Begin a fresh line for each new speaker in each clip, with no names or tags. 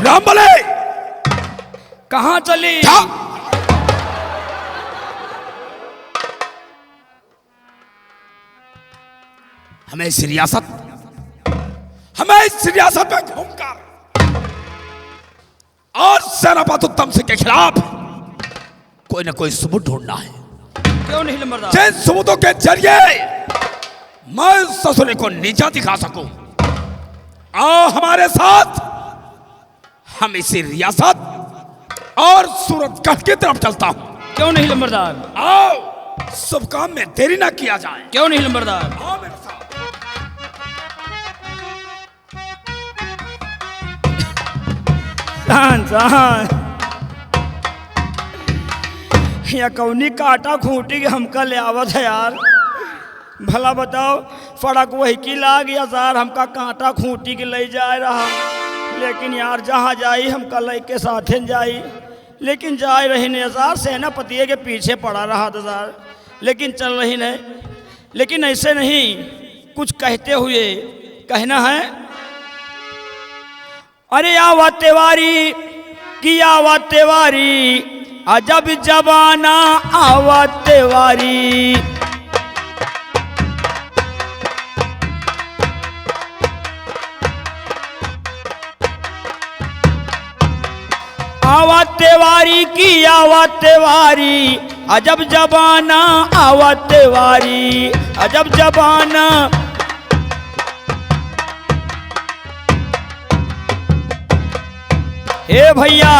राम बोले
कहाँ चली?
हमें इस रियासत में घूमकर और सेनापति उत्तम सिंह के खिलाफ कोई ना कोई सबूत ढूंढना है।
क्यों नहीं नंबरदार?
जिन सबूतों के जरिए मैं ससुरे को नीचा दिखा सकूं, आओ हमारे साथ। हम इसी रियासत और सूरतगढ़ की तरफ चलता हूं।
क्यों नहीं नंबरदार?
आओ, शुभ काम में देरी ना किया जाए।
क्यों नहीं नंबरदार?
आओ मेरे साथ।
या कौनी काटा खूंटी के हमका ले आवत है यार। भला बताओ, फड़क वही की लाग या सार हमका कांटा खूंटी के ले जाए रहा। लेकिन यार जहाँ जाई हमका ले के साथे जाई, लेकिन जाए रही ने यार। सेनापति के पीछे पड़ा रहा था यार, लेकिन चल रही नहीं। लेकिन ऐसे नहीं, कुछ कहते हुए कहना है। अरे आवा तेवारी की आवा तेवारी, अजब जबाना आवा तेवारी। आवा तेवारी की आवा तेवारी, अजब जबाना आवा तेवारी, अजब जबाना। हे भैया,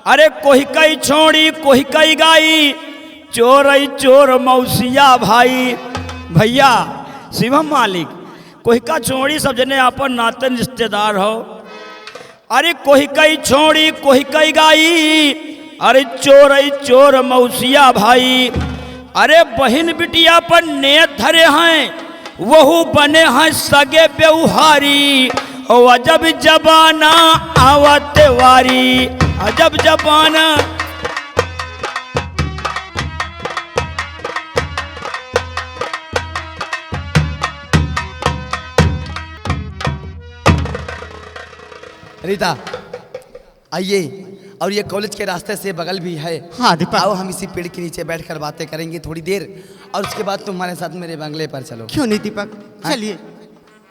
अरे कोई कई छोड़ी कोई कई गाई, चोर चोर मौसिया भाई। भैया शिवम मालिक, कोई का छोड़ी सब जने आपन नाते रिश्तेदार हो। अरे कोई कई छोड़ी कोई कई गाई, अरे चोर चोर मौसिया भाई। अरे बहन बिटिया पर नेत धरे हैं, वहू बने हैं सगे व्यवहारी। ओ अजब जबाना आवत वारी, अजब जबाना।
रीता आइए, और ये कॉलेज के रास्ते से बगल भी है।
हाँ दीपक,
आओ हम इसी पेड़ के नीचे बैठकर बातें करेंगे थोड़ी देर, और उसके बाद तुम्हारे साथ मेरे बंगले पर चलो।
क्यों नहीं दीपक, चलिए।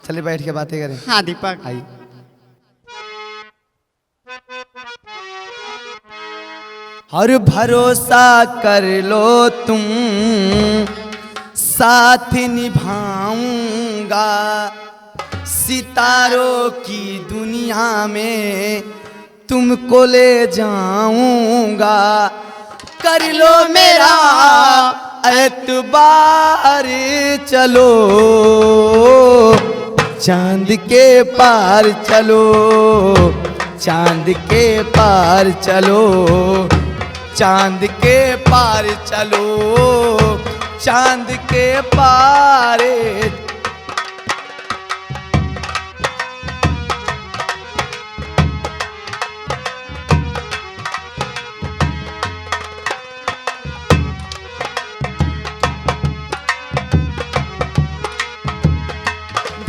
चलिए बैठ के बातें करें।
हाँ दीपक,
आइए। और भरोसा कर लो तुम, साथ निभाऊंगा, सितारों की दुनिया में तुमको ले जाऊंगा। कर लो मेरा एतबार, चलो चांद के पार चलो, चांद के पार चलो, चांद के पार चलो, चांद के पार।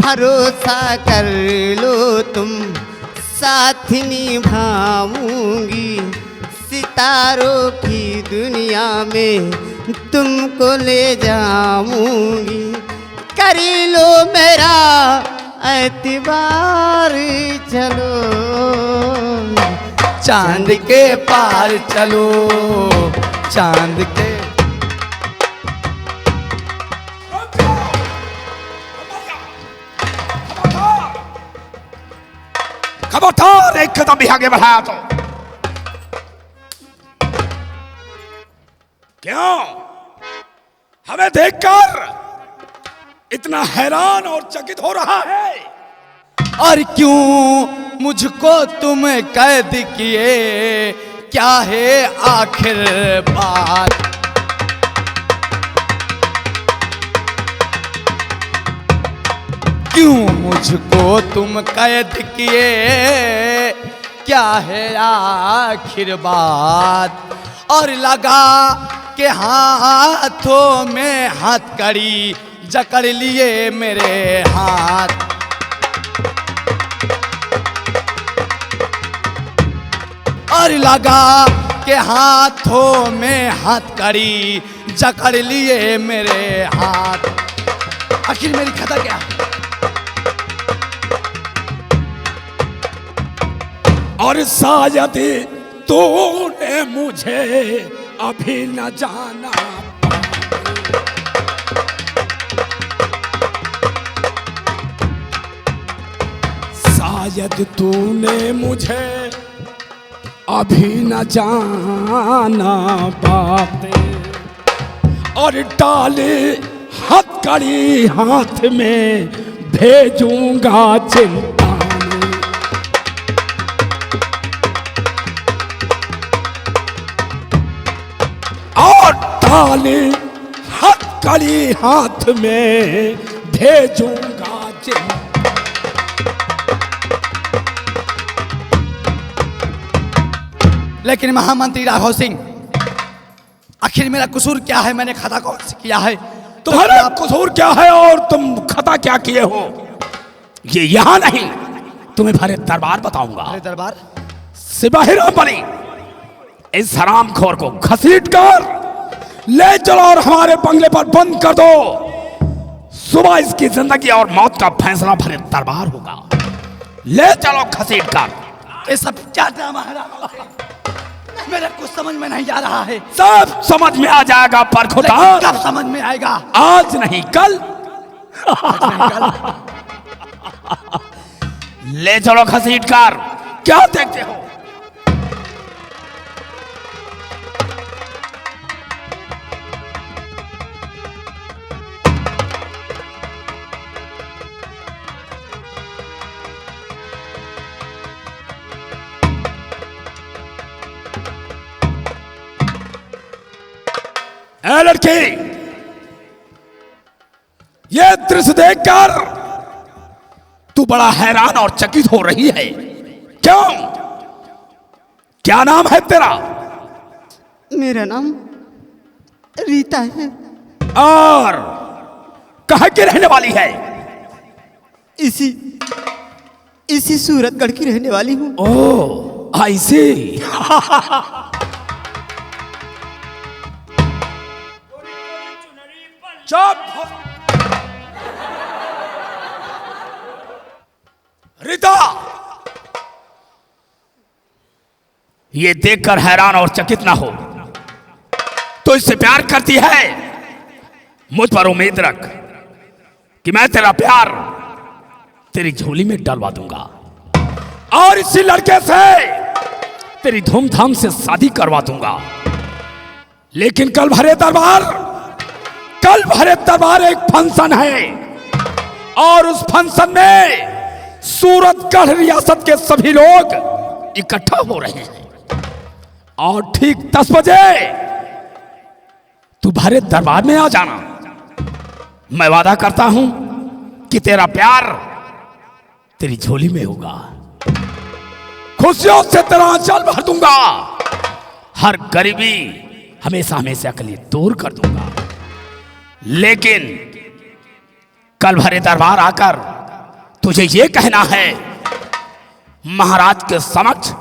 भरोसा कर लो तुम, साथ निभाऊंगी, सितारों की दुनिया में तुमको ले जाऊंगी। कर लो मेरा एतबार, चलो
चांद के पार चलो, चांद के।
खबरदार, एक कदम भी आगे बढ़ाया तो क्यों हमें देखकर इतना हैरान और चकित हो रहा है?
और क्यों मुझको तुम कैद किए, क्या है आखिर बात? क्यों मुझको तुम कैद किए, क्या है आखिर बात? और लगा के हाथों में हथकड़ी, जकड़ लिए मेरे हाथ। और लगा के हाथों में हथकड़ी जकड़ लिए मेरे हाथ। आखिर मेरी खता क्या है?
और शायद तूने मुझे अभी न जाना, शायद तूने मुझे अभी न जाना बातें, और डाले हथकड़ी हाथ में भेजूंगा चिंता में। और डाले हथकड़ी हाथ में भेजूंगा चिंता।
लेकिन महामंत्री राघव सिंह, आखिर मेरा कसूर क्या है? मैंने खता कौन से किया है?
तुम्हारा कसूर क्या है और तुम खता क्या किए हो? ये यहां नहीं, तुम्हें भरे दरबार बताऊंगा।
अरे दरबार?
सिपाही रामबली, इस हरामखोर को घसीट कर ले चलो और हमारे बंगले पर बंद कर दो। सुबह इसकी जिंदगी और मौत का फैसला भरे दरबार होगा। ले चलो घसीट कर।
ये सब क्या ड्रामा है राघव सिंह? मेरे कुछ समझ में नहीं आ रहा है।
सब समझ में आ जाएगा पर खुदा।
कब समझ में आएगा?
आज नहीं कल। ले चलो घसीट कर। क्या देखते हो? ए लड़की, ये दृश्य देखकर तू बड़ा हैरान और चकित हो रही है, क्यों? क्या नाम है तेरा?
मेरा नाम रीता है।
और कहाँ की रहने वाली है?
इसी सूरतगढ़ की रहने वाली हूँ।
ओह, आई सी। चुप! रीता, ये देखकर हैरान और चकित ना हो। तो इससे प्यार करती है? मुझ पर उम्मीद रख कि मैं तेरा प्यार तेरी झोली में डलवा दूंगा और इसी लड़के से तेरी धूमधाम से शादी करवा दूंगा। लेकिन कल भरे दरबार एक फंक्शन है और उस फंक्शन में सूरतगढ़ रियासत के सभी लोग इकट्ठा हो रहे हैं और ठीक 10 बजे तू भरे दरबार में आ जाना। मैं वादा करता हूं कि तेरा प्यार तेरी झोली में होगा। खुशियों से तेरा आंचल भर दूंगा। हर गरीबी हमेशा हमेशा के लिए दूर कर दूंगा। लेकिन कल भरे दरबार आकर तुझे ये कहना है महाराज के समक्ष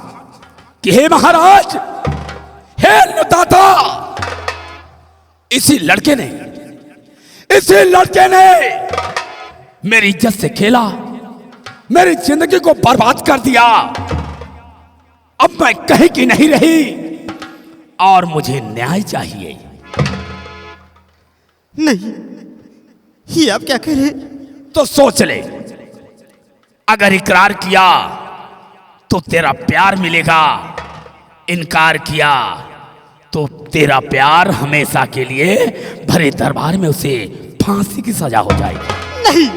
कि हे महाराज, हे अन्नदाता, इसी लड़के ने मेरी इज्जत से खेला, मेरी जिंदगी को बर्बाद कर दिया। अब मैं कहीं की नहीं रही और मुझे न्याय चाहिए।
नहीं, ये आप क्या कह रहे?
तो सोच ले, अगर इकरार किया तो तेरा प्यार मिलेगा, इनकार किया तो तेरा प्यार हमेशा के लिए भरे दरबार में उसे फांसी की सजा हो जाएगी।
नहीं,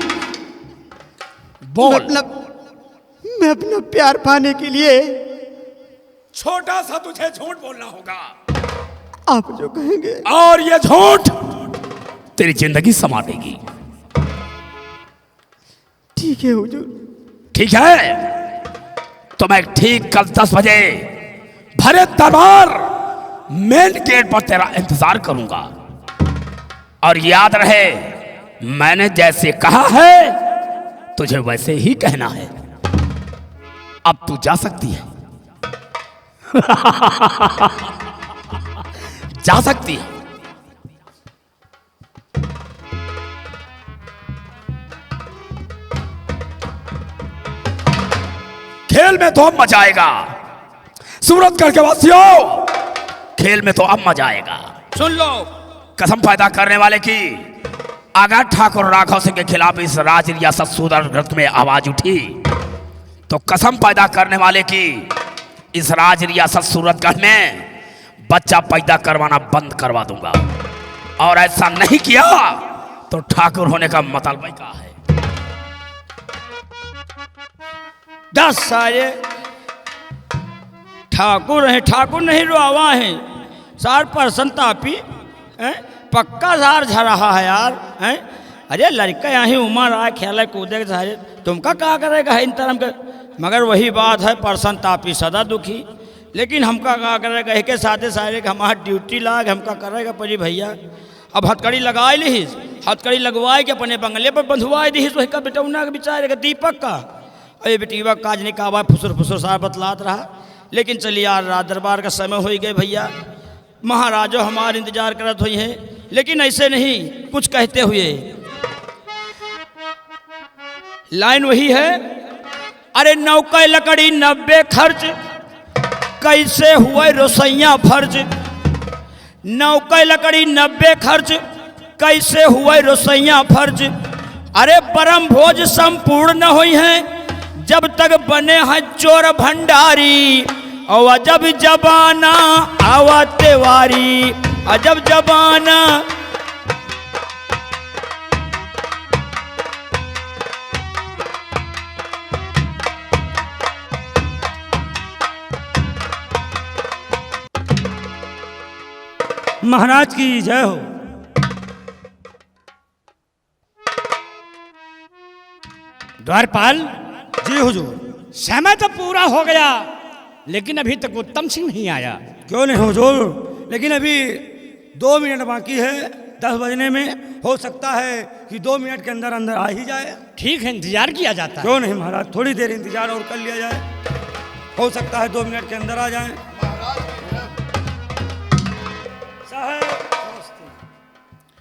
बोल।
मैं अपना प्यार पाने के लिए
छोटा सा तुझे झूठ बोलना होगा।
आप जो कहेंगे।
और ये झूठ तेरी जिंदगी संवारेगी।
ठीक है हुजूर।
ठीक है, तो मैं ठीक कल 10 बजे भरे दरबार मेन गेट पर तेरा इंतजार करूंगा। और याद रहे, मैंने जैसे कहा है तुझे वैसे ही कहना है। अब तू जा सकती है। जा सकती है। खेल में तो अब मजा आएगा। सूरतगढ़ के वासियों, खेल में तो अब मजा आएगा। सुन लो, कसम पैदा करने वाले की अगर ठाकुर राघव सिंह के खिलाफ इस राज रियासत सूरतगढ़ में आवाज उठी तो कसम पैदा करने वाले की इस राज रियासत सूरतगढ़ में बच्चा पैदा करवाना बंद करवा दूंगा। और ऐसा नहीं किया तो ठाकुर होने का मतलब ही क्या है।
10 सारे ठाकुर हैं, ठाकुर नहीं रुआवा हैं। सार परसन तापी हैं, पक्का सार झरहा है यार हैं। अरे लड़का यहाँ उम्र आए खेले कूदे के सारे, तुमका क्या करेगा है इन तरह के। मगर वही बात है, परसन तापी सदा दुखी। लेकिन हमका क्या करेगा के साथे सारे हमारा ड्यूटी लाग हमका करेगा परी भैया। अब हथकड़ी लगाए ली, हथकड़ी लगवाए के अपने बंगले पर बंधुआए दी। वही का बेटौना के बेचारे दीपक का, अरे बेटीवा काज नहीं काबा फुसुर फुसुर सार बतलात रहा। लेकिन चलिए यार, रात दरबार का समय हो गए भैया, महाराजो हमारे इंतजार करत हुई हैं। लेकिन ऐसे नहीं, कुछ कहते हुए लाइन वही है, अरे नौका लकड़ी 90 खर्च, कैसे हुए रसोइया फर्ज। नौका लकड़ी 90 खर्च, कैसे हुए रसोइया फर्ज। अरे परम भोज संपूर्ण न हुई हैं जब तक बने हैं चोर भंडारी। और अजब जबाना आवा तेवारी, अजब जबाना।
महाराज की जय हो।
द्वारपाल
जी हुजूर।
समय तो पूरा हो गया, लेकिन अभी तक उत्तम सिंह नहीं आया।
क्यों नहीं हुजूर, लेकिन अभी 2 मिनट बाकी है 10 बजने में। हो सकता है कि 2 मिनट के अंदर अंदर आ ही जाए।
ठीक है, इंतजार किया जाता है।
क्यों नहीं महाराज, थोड़ी देर इंतजार और कर लिया जाए। हो सकता है 2 मिनट के अंदर आ जाए।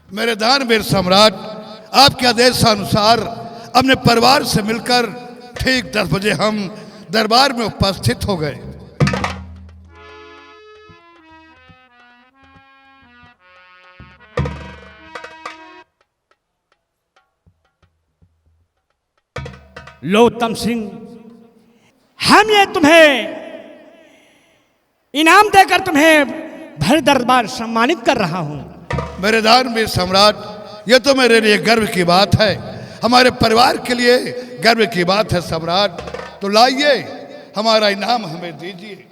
मेरे दानवीर सम्राट, आपके आदेशानुसार अपने परिवार से मिलकर ठीक 10 बजे हम दरबार में उपस्थित हो गए।
लो उत्तम सिंह, हम ये तुम्हें इनाम देकर तुम्हें भर दरबार सम्मानित कर रहा हूं।
मेरे दानवीर सम्राट, ये तो मेरे लिए गर्व की बात है, हमारे परिवार के लिए गर्व की बात है सम्राट। तो लाइए, हमारा इनाम हमें दीजिए।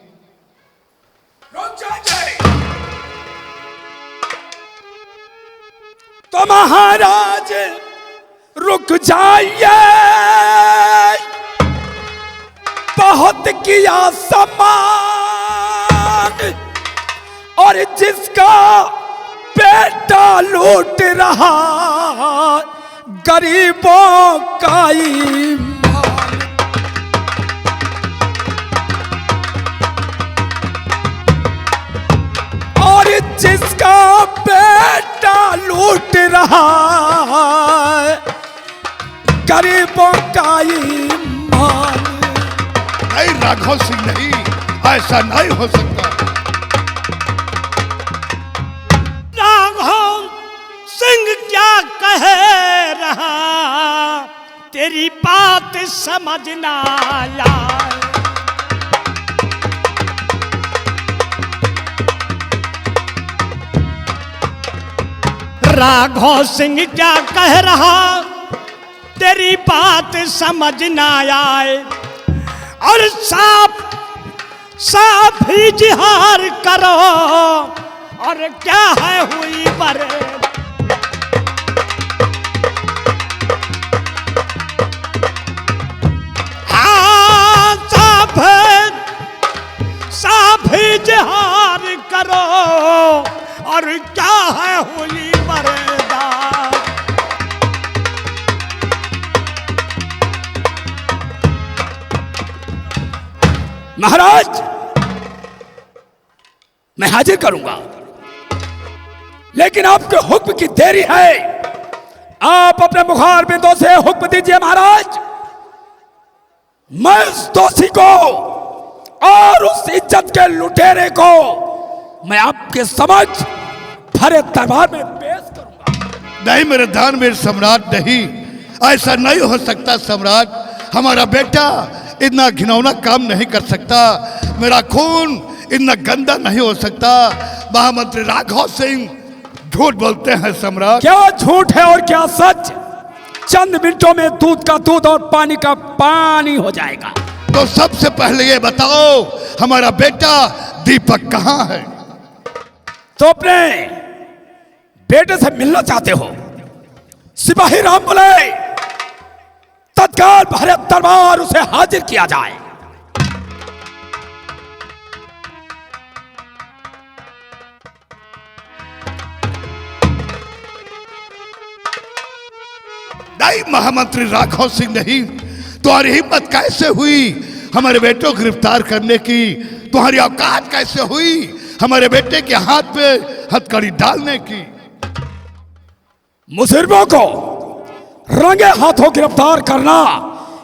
तो महाराज रुक जाइए, बहुत किया सम्मान। और जिसका बेटा लूट रहा गरीबों का ईमान। और जिसका बेटा लूट रहा गरीबों का ईमान।
नहीं राघव सिंह, नहीं, ऐसा नहीं हो सकता।
सिंह क्या कह रहा, तेरी बात समझ ना आया। राघव सिंह क्या कह रहा, तेरी बात समझ ना आए। और साफ साफ ही जिहार करो, और क्या है हुई बरे। हाँ, साफ ही जिहार करो, और क्या है हुई बरेदा।
महाराज, मैं हाजिर करूंगा, लेकिन आपके हुक्म की देरी है। आप अपने मुखार बिंदों से हुक्म दीजिए महाराज। मैं उस दोषी को और उस इज्जत के लुटेरे को मैं आपके समक्ष भरे दरबार में पेश करूंगा।
नहीं मेरे दानवीर सम्राट, नहीं, ऐसा नहीं हो सकता सम्राट। हमारा बेटा इतना घिनौना काम नहीं कर सकता, मेरा खून इतना गंदा नहीं हो सकता। महामंत्री राघव सिंह झूठ बोलते हैं सम्राट।
क्या झूठ है और क्या सच? चंद मिनटों में दूध का दूध और पानी का पानी हो जाएगा।
तो सबसे पहले ये बताओ, हमारा बेटा दीपक कहाँ है?
तो अपने बेटे से मिलना चाहते हो? सिपाही राम बोले तत्काल भरे दरबार उसे हाजिर किया जाए।
नहीं महामंत्री राघव सिंह, नहीं। तुम्हारी हिम्मत कैसे हुई हमारे बेटों को गिरफ्तार करने की? तुम्हारी औकात कैसे हुई हमारे बेटे के हाथ पे हथकड़ी डालने की?
मुजरिमों को रंगे हाथों गिरफ्तार करना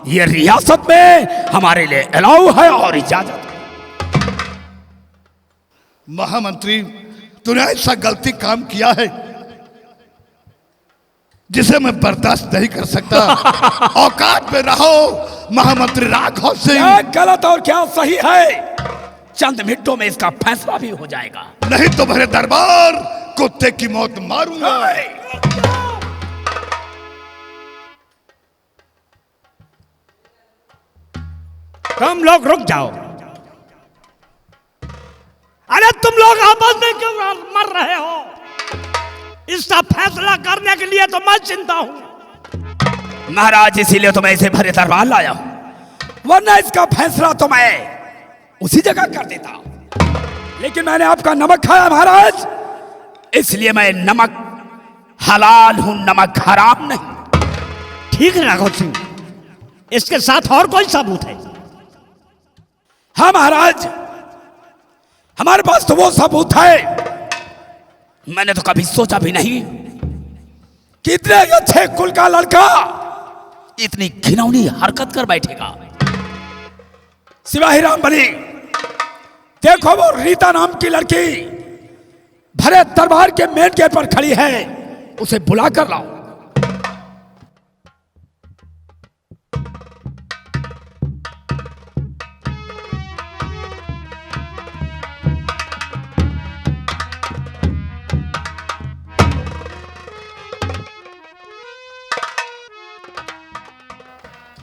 यह रियासत में हमारे लिए अलाउ है और इजाजत।
महामंत्री, तूने ऐसा गलती काम किया है जिसे मैं बर्दाश्त नहीं कर सकता। औकात में रहो महामंत्री राघव सिंह।
क्या गलत और क्या सही है, चंद मिनटों में इसका फैसला भी हो जाएगा।
नहीं तो मेरे दरबार कुत्ते की मौत मारूंगा।
तुम लोग रुक जाओ। अरे तुम लोग आपस में क्यों मर रहे हो? इसका फैसला करने के लिए तो मैं चिंता हूं।
महाराज, इसीलिए तो मैं इसे भरे दरबार लाया हूं, वरना इसका फैसला तो मैं उसी जगह कर देता। लेकिन मैंने आपका नमक खाया महाराज, इसलिए मैं नमक हलाल हूं, नमक हराम नहीं।
ठीक है राघव सिंह, इसके साथ और कोई सबूत है?
हाँ महाराज, हमारे पास तो वो सबूत है। मैंने तो कभी सोचा भी नहीं कि इतने अच्छे कुल का लड़का इतनी घिनौनी हरकत कर बैठेगा। सिपाही राम बली, देखो वो रीता नाम की लड़की भरे दरबार के मेन गेट पर खड़ी है, उसे बुला कर लाओ।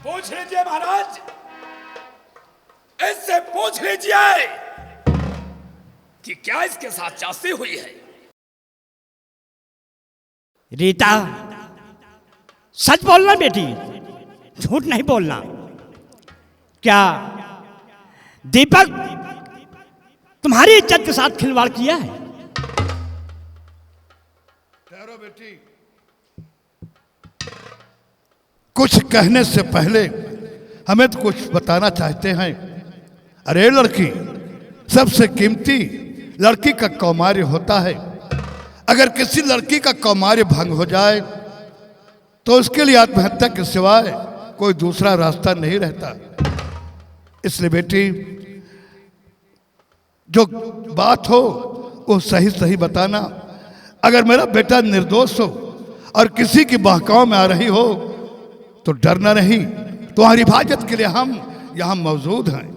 पूछ लीजिए महाराज, इससे पूछ लीजिए कि क्या इसके साथ चास्ती हुई है।
रीता, सच बोलना बेटी, झूठ नहीं बोलना। क्या दीपक तुम्हारी इज्जत के साथ खिलवाड़ किया है?
ठहरो बेटी, कुछ कहने से पहले हमें तो कुछ बताना चाहते हैं। अरे लड़की, सबसे कीमती लड़की का कौमार्य होता है। अगर किसी लड़की का कौमार्य भंग हो जाए तो उसके लिए आत्महत्या के सिवाय कोई दूसरा रास्ता नहीं रहता। इसलिए बेटी, जो बात हो वो सही सही बताना। अगर मेरा बेटा निर्दोष हो और किसी की बहकाव में आ रही हो तो डरना नहीं, तुम्हारी हिफाजत के लिए हम यहां मौजूद हैं।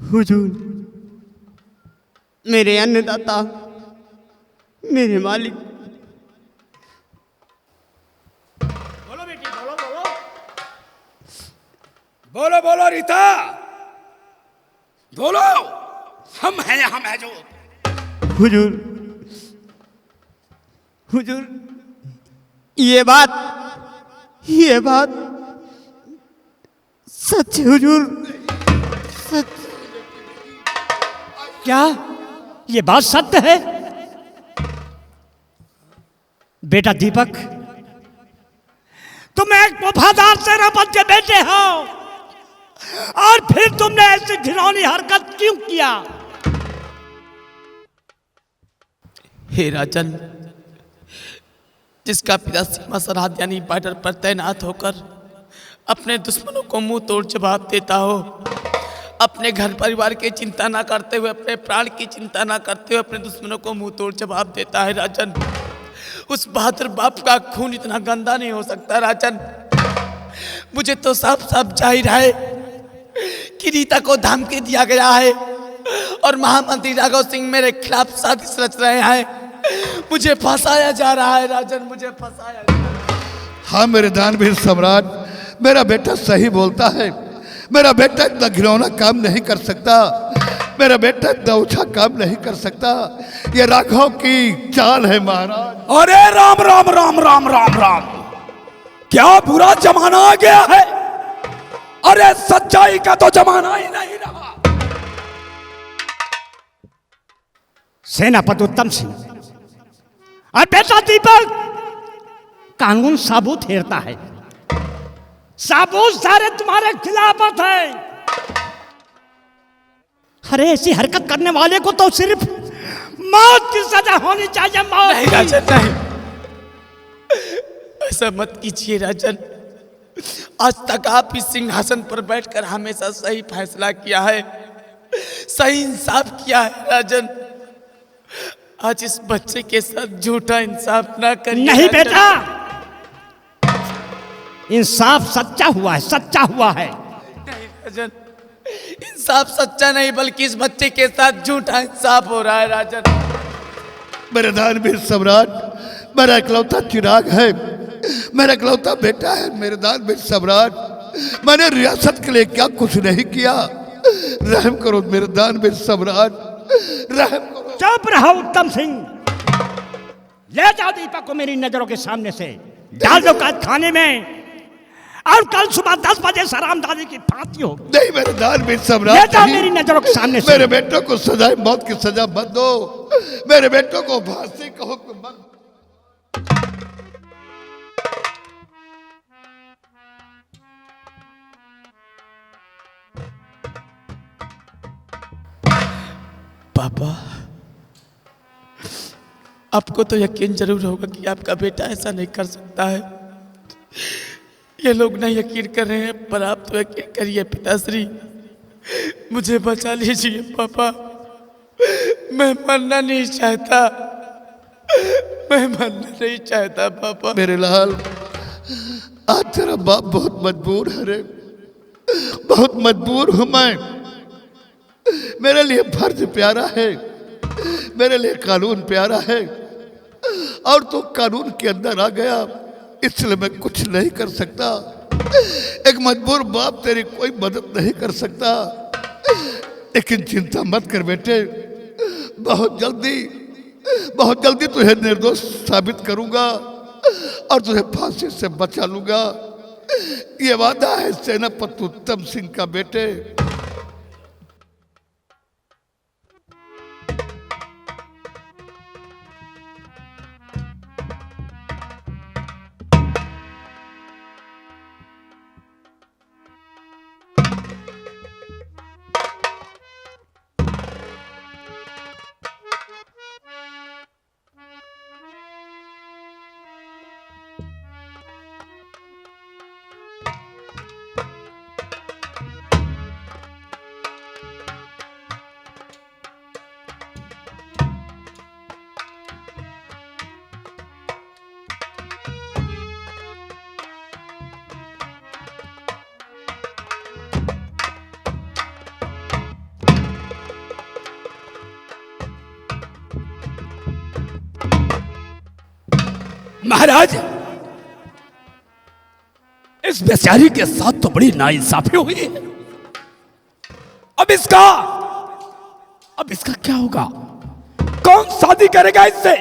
हुजूर, मेरे अन्नदाता, मेरे मालिक,
बोलो बेटी, बोलो बोलो।
बोलो बोलो रीता, बोलो। हम हैं जो।
हुजूर, हुजूर, ये बात सच है हुजूर, सच।
क्या ये बात सत्य है? बेटा दीपक, तुम एक वफादार सेनापति के बेटे हो और फिर तुमने ऐसी घिनौनी हरकत क्यों किया?
हे राजन, जिसका पिता सीमा सरहद यानी बॉर्डर पर तैनात होकर अपने दुश्मनों को मुंह तोड़ जवाब देता हो, अपने घर परिवार की चिंता ना करते हुए, अपने प्राण की चिंता ना करते हुए अपने दुश्मनों को मुंह तोड़ जवाब देता है राजन, उस बहादुर बाप का खून इतना गंदा नहीं हो सकता राजन। मुझे तो साफ साफ जाहिर है कि रीता को धमकी दिया गया है और महामंत्री राघव सिंह मेरे खिलाफ साजिश रच रहे हैं। मुझे फंसाया जा रहा है राजन, मुझे फंसाया जा रहा है।
हाँ मेरे दानवीर सम्राट, मेरा बेटा सही बोलता है। मेरा बेटा इतना घिनौना काम नहीं कर सकता, मेरा बेटा इतना ऊंचा काम नहीं कर सकता। ये राघव की चाल है महाराज।
अरे राम राम राम राम राम राम, क्या बुरा जमाना आ गया है? अरे सच्चाई का तो जमाना ही नहीं रहा।
सेनापति उत्तम सिंह और बेटा दीपक, कानून साबुत हेरता है, साबुत सारे तुम्हारे खिलाफत है। अरे ऐसी हरकत करने वाले को तो सिर्फ मौत की सजा होनी चाहिए, मौत।
नहीं राजन नहीं, ऐसा मत कीजिए राजन। आज तक आप इस सिंहासन पर बैठकर हमेशा सही फैसला किया है, सही इंसाफ किया है राजन। आज इस बच्चे के साथ झूठा इंसाफ ना करिए।
नहीं बेटा, इंसाफ सच्चा हुआ है, सच्चा हुआ है।
नहीं राजन, इंसाफ सच्चा नहीं बल्कि इस बच्चे के साथ झूठा इंसाफ हो रहा है राजन।
मेरे दानवीर सम्राट, मेरा इकलौता चिराग है, मेरा इकलौता बेटा है। मेरे दानवीर सम्राट, मैंने रियासत के लिए क्या कुछ नहीं किया। रहम करो मेरे दानवीर सम्राट, रहम करो।
चुप रहो उत्तम सिंह, ले जाओ दीपक को मेरी नजरों के सामने से, डाल दो कैद खाने में, और कल सुबह 10 बजे सरामदादी की फांसी होगी।
नहीं मेरे दानवीर सम्राट,
ले जाओ मेरी नजरों के सामने से।
मेरे बेटों को सजाए मौत की सजा मत दो, मेरे बेटों को फांसी का हुक्म मत।
पापा, आपको तो यकीन जरूर होगा कि आपका बेटा ऐसा नहीं कर सकता है। ये लोग नहीं यकीन कर रहे हैं, पर आप तो यकीन करिए पिताश्री। मुझे बचा लीजिए पापा, मैं मरना नहीं चाहता, मैं मरना नहीं चाहता पापा।
मेरे लाल, आज तेरा बाप बहुत मजबूर है रे, बहुत मजबूर हूं मैं। मेरे लिए फर्ज प्यारा है, मेरे लिए कानून प्यारा है, और तू कानून के अंदर आ गया, इसलिए मैं कुछ नहीं कर सकता। एक मजबूर बाप तेरी कोई मदद नहीं कर सकता। लेकिन चिंता मत कर बेटे, बहुत जल्दी तुझे निर्दोष साबित करूंगा और तुझे फांसी से बचा लूंगा। ये वादा है सेनापति उत्तम सिंह का बेटे।
महाराज, इस बेचारी के साथ तो बड़ी नाइंसाफी हुई है। अब इसका क्या होगा? कौन शादी करेगा इससे?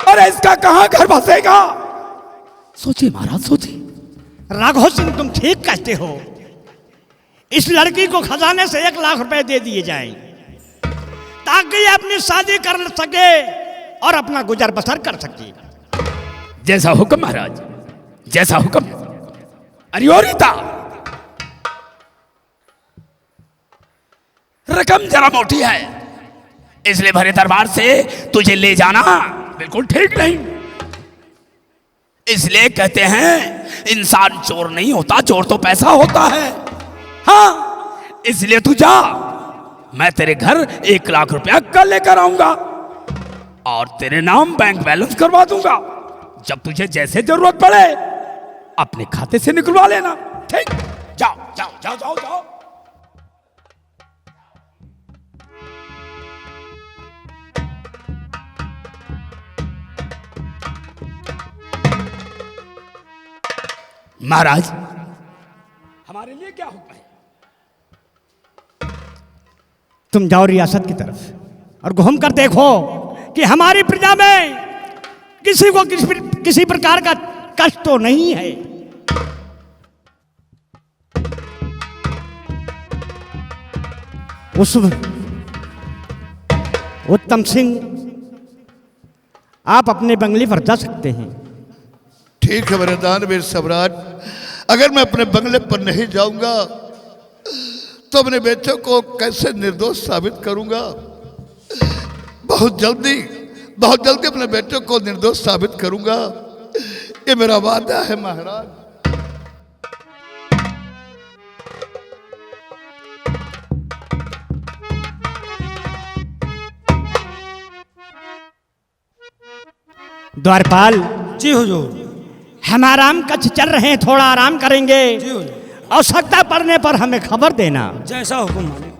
और इसका कहां घर बसेगा? सोचिए महाराज, सोचिए।
राघव सिंह, तुम ठीक कहते हो। इस लड़की को खजाने से 1 लाख रुपए दे दिए जाएं, ताकि ये अपनी शादी कर सके और अपना गुजर बसर कर सके।
जैसा हुक्म महाराज, जैसा हुक्म। अरे ओ रीता, रकम जरा मोटी है, इसलिए भरे दरबार से तुझे ले जाना बिल्कुल ठीक नहीं। इसलिए कहते हैं इंसान चोर नहीं होता, चोर तो पैसा होता है। हाँ, इसलिए तू जा, मैं तेरे घर 1 लाख रुपया कल लेकर आऊंगा और तेरे नाम बैंक बैलेंस करवा दूंगा। जब तुझे जैसे जरूरत पड़े अपने खाते से निकलवा लेना। ठीक, जाओ जाओ जाओ जाओ जाओ। महाराज, हमारे लिए क्या हुक्म है?
तुम जाओ रियासत की तरफ और घूम कर देखो कि हमारी प्रजा में किसी को किसी प्रकार का कष्ट तो नहीं है। उस उत्तम सिंह, आप अपने बंगले पर जा सकते हैं।
ठीक है मेरे दानवीर सम्राट, अगर मैं अपने बंगले पर नहीं जाऊंगा तो अपने बेटे को कैसे निर्दोष साबित करूंगा? बहुत जल्दी अपने बेटे को निर्दोष साबित करूंगा, ये मेरा वादा है महाराज।
द्वारपाल
जी हुजूर।
हम आराम कक्ष चल रहे हैं, थोड़ा आराम करेंगे।
जी हुजूर।
आवश्यकता पड़ने पर हमें खबर देना।
जैसा हुक्म मालिक।